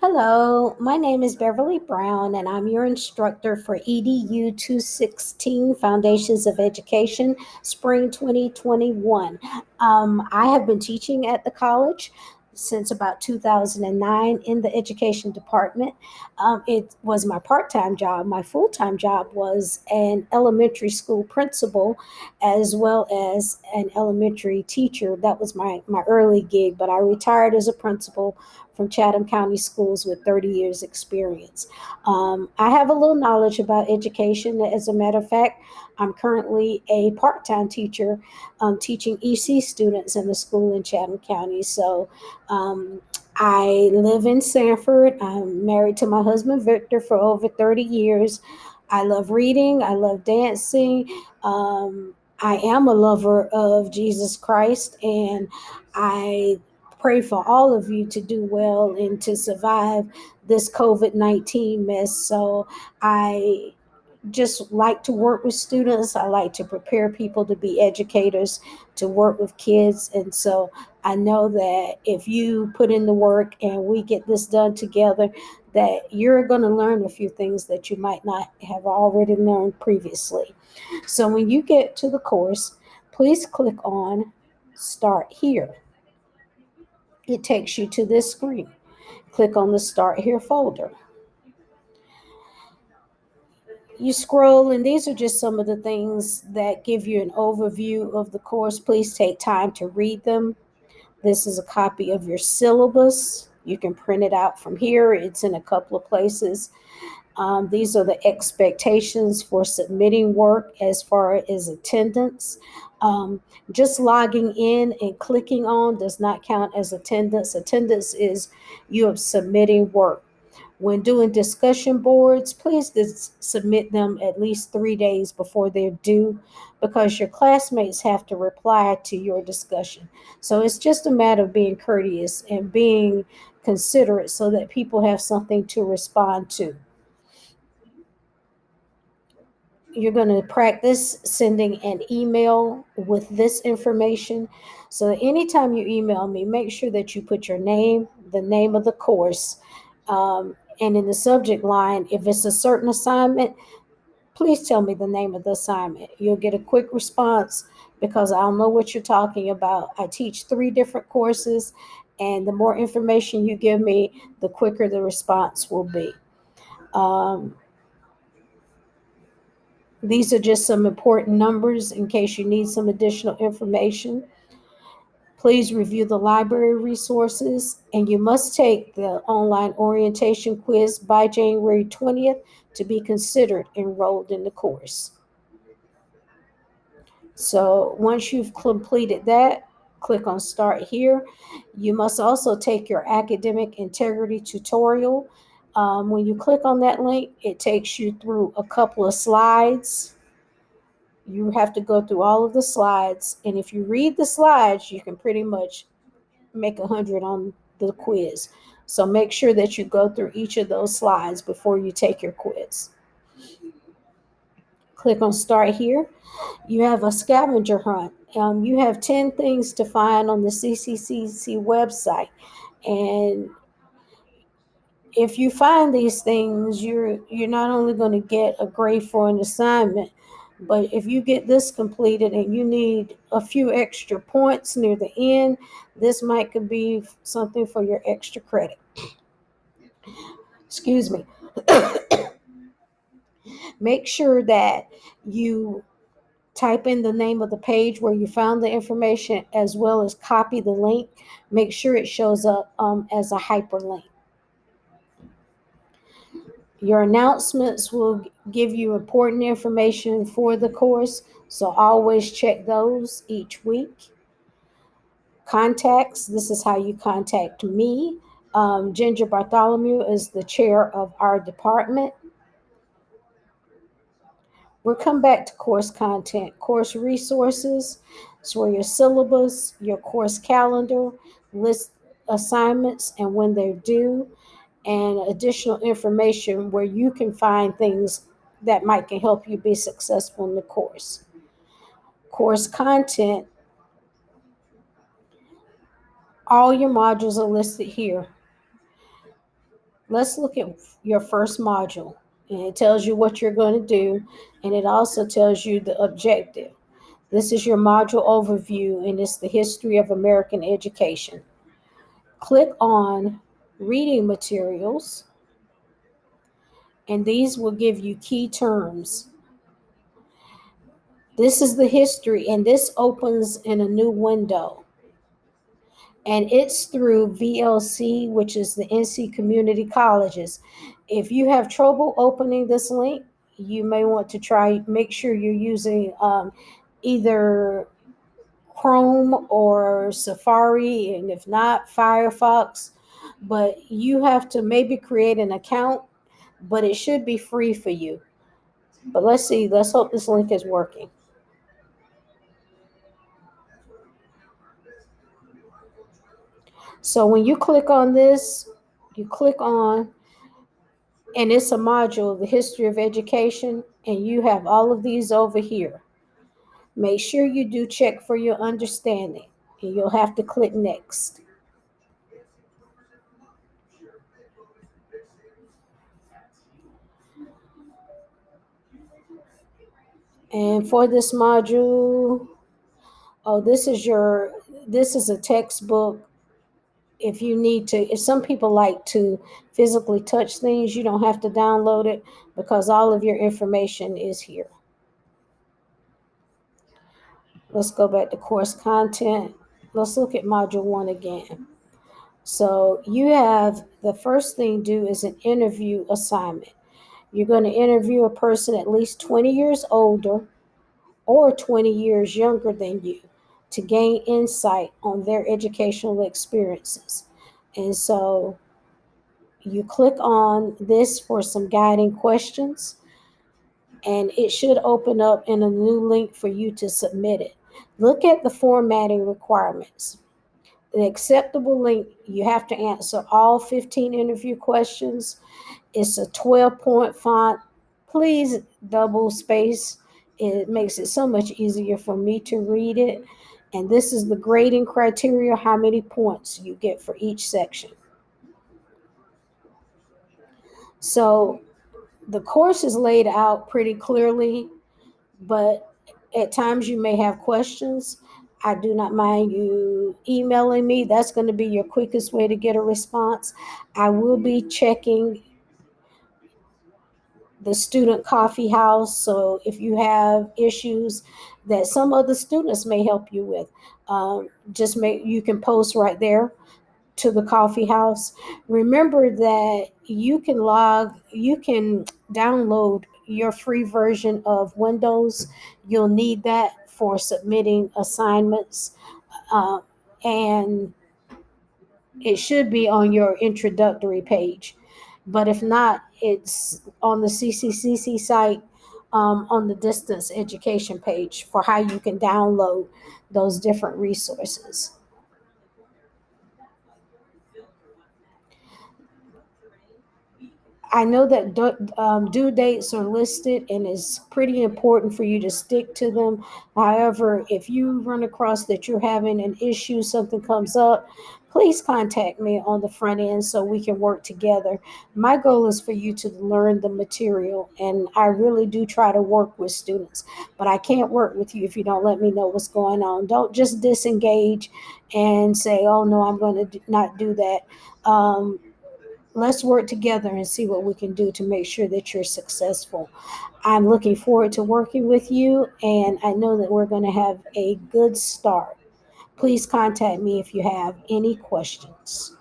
Hello, my name is Beverly Brown, and I'm your instructor for EDU 216 Foundations of Education, Spring 2021. I have been teaching at the college since about 2009 in the education department. It was my part time job. My full time job was an elementary school principal as well as an elementary teacher. That was my early gig, but I retired as a principal from Chatham County Schools with 30 years experience. I have a little knowledge about education. As a matter of fact, I'm currently a part-time teacher teaching EC students in the school in Chatham County. Um, I live in Sanford. I'm married to my husband Victor for over 30 years. I love reading. I love dancing. I am a lover of Jesus Christ, and I pray for all of you to do well and to survive this COVID 19 mess. So I just like to work with students. I like to prepare people to be educators, to work with kids. And so I know that if you put in the work and we get this done together, that you're going to learn a few things that you might not have already learned previously. So when you get to the course, please click on Start Here. It takes you to this screen. Click on the Start Here folder. You scroll, and these are just some of the things that give you an overview of the course. Please take time to read them. This is a copy of your syllabus. You can print it out from here, it's in a couple of places. These are the expectations for submitting work as far as attendance. Just logging in and clicking on does not count as attendance. Attendance is you are submitting work. When doing discussion boards, please submit them at least 3 days before they're due because your classmates have to reply to your discussion. So it's just a matter of being courteous and being considerate so that people have something to respond to. You're going to practice sending an email with this information. So anytime you email me, make sure that you put your name, the name of the course, and in the subject line, if it's a certain assignment, please tell me the name of the assignment. You'll get a quick response because I'll know what you're talking about. I teach 3 different courses, and the more information you give me, the quicker the response will be. Um, These are just some important numbers in case you need some additional information. Please review the library resources, and you must take the online orientation quiz by January 20th to be considered enrolled in the course. So once you've completed that, click on Start Here. You must also take your academic integrity tutorial. When you click on that link, it takes you through a couple of slides. You have to go through all of the slides, and if you read the slides, you can pretty much make 100 on the quiz. So make sure that you go through each of those slides before you take your quiz. Click on Start Here. You have a scavenger hunt. You have 10 things to find on the CCCC website, and if you find these things, you're not only going to get a grade for an assignment, but if you get this completed and you need a few extra points near the end, this might could be something for your extra credit. Excuse me. Make sure that you type in the name of the page where you found the information as well as copy the link. Make sure it shows up as a hyperlink. Your announcements will give you important information for the course, so always check those each week. Contacts, this is how you contact me. Ginger Bartholomew is the chair of our department. We'll come back to course content, course resources. So your syllabus, your course calendar, list assignments and when they're due, and additional information where you can find things that might can help you be successful in the course. Course content, all your modules are listed here. Let's look at your first module. And it tells you what you're going to do, and it also tells you the objective. This is your module overview, and it's the history of American education. Click on reading materials, and these will give you key terms. This is the history, and this opens in a new window. And it's through VLC, which is the NC Community Colleges. If you have trouble opening this link, you may want to try, make sure you're using either Chrome or Safari, and if not, Firefox. But you have to maybe create an account, but it should be free for you. But let's see, let's hope this link is working. So when you click on this, you click on, and it's a module, the history of education, and you have all of these over here. Make sure you do check for your understanding, and you'll have to click next. And for this module, oh, this is a textbook. If you need to, if some people like to physically touch things, you don't have to download it because all of your information is here. Let's go back to course content. Let's look at module 1 again. So you have, the first thing do is an interview assignment. You're going to interview a person at least 20 years older or 20 years younger than you to gain insight on their educational experiences. And so you click on this for some guiding questions, and it should open up in a new link for you to submit it. Look at the formatting requirements. The acceptable link, you have to answer all 15 interview questions. It's a 12-point font. Please double space. It makes it so much easier for me to read it. And this is the grading criteria, how many points you get for each section. So the course is laid out pretty clearly, but at times you may have questions. I do not mind you emailing me. That's going to be your quickest way to get a response. I will be checking the student coffee house. So if you have issues that some other students may help you with, you can post right there to the coffee house. Remember that you can download your free version of Windows. You'll need that for submitting assignments. Uh, and it should be on your introductory page. But if not, it's on the CCCC site, on the distance education page for how you can download those different resources. I know that due dates are listed, and it's pretty important for you to stick to them. However, if you run across that you're having an issue, something comes up, please contact me on the front end so we can work together. My goal is for you to learn the material, and I really do try to work with students, but I can't work with you if you don't let me know what's going on. Don't just disengage and say, oh no, I'm going to not do that. Let's work together and see what we can do to make sure that you're successful. I'm looking forward to working with you, and I know that we're going to have a good start. Please contact me if you have any questions.